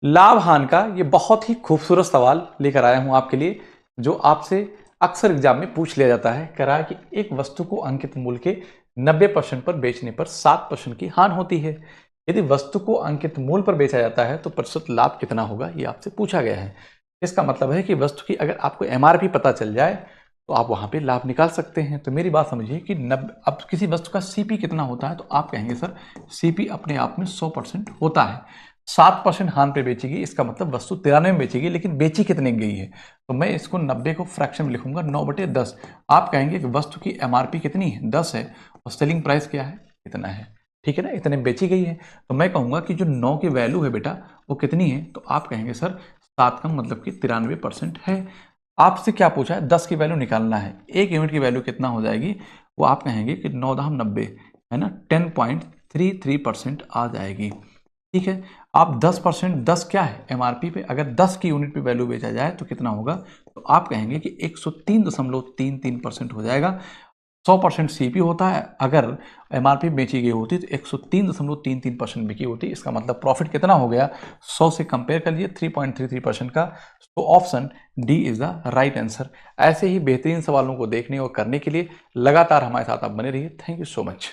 लाभ हानि का ये बहुत ही खूबसूरत सवाल लेकर आया हूं आपके लिए, जो आपसे अक्सर एग्जाम में पूछ लिया जाता है। कह रहा है कि एक वस्तु को अंकित मूल्य के 90% पर बेचने पर 7% की हानि होती है। यदि वस्तु को अंकित मूल्य पर बेचा जाता है तो प्रतिशत लाभ कितना होगा, ये आपसे पूछा गया है। इसका मतलब है कि वस्तु की अगर आपको एमआरपी पता चल जाए तो आप वहां पे लाभ निकाल सकते हैं। तो मेरी बात समझिए कि अब किसी वस्तु का सीपी कितना होता है, तो आप कहेंगे सर सीपी अपने आप में 100% होता है। 7% हान पे बेचेगी, इसका मतलब वस्तु 93 में बेचेगी, लेकिन बेची कितने गई है, तो मैं इसको 90 को फ्रैक्शन में लिखूंगा 9/10। आप कहेंगे कि वस्तु की एमआरपी कितनी है, 10 है, और सेलिंग प्राइस क्या है, इतना है। ठीक है ना, इतने बेची गई है। तो मैं कहूंगा कि जो 9 की वैल्यू है बेटा वो कितनी है, तो आप कहेंगे सर 7 का मतलब कि 93% है। आपसे क्या पूछा है, 10 की वैल्यू निकालना है, एक यूनिट की वैल्यू कितना हो जाएगी, वो आप कहेंगे कि 9×90 है ना, 10.33% आ जाएगी। ठीक है, आप 10%, 10 क्या है एमआरपी पे, अगर 10 की यूनिट पे वैल्यू बेचा जाए तो कितना होगा, तो आप कहेंगे कि 103.33% हो जाएगा। 100% सीपी होता है, अगर एमआरपी बेची गई होती तो 103.33% बिकी होती। इसका मतलब प्रॉफिट कितना हो गया, 100 से कंपेयर कर लिए 3.33% का। तो option D is the right answer. ऐसे ही बेहतरीन सवालों को देखने और करने के लिए लगातार हमारे साथ आप बने रहिए। Thank you so much.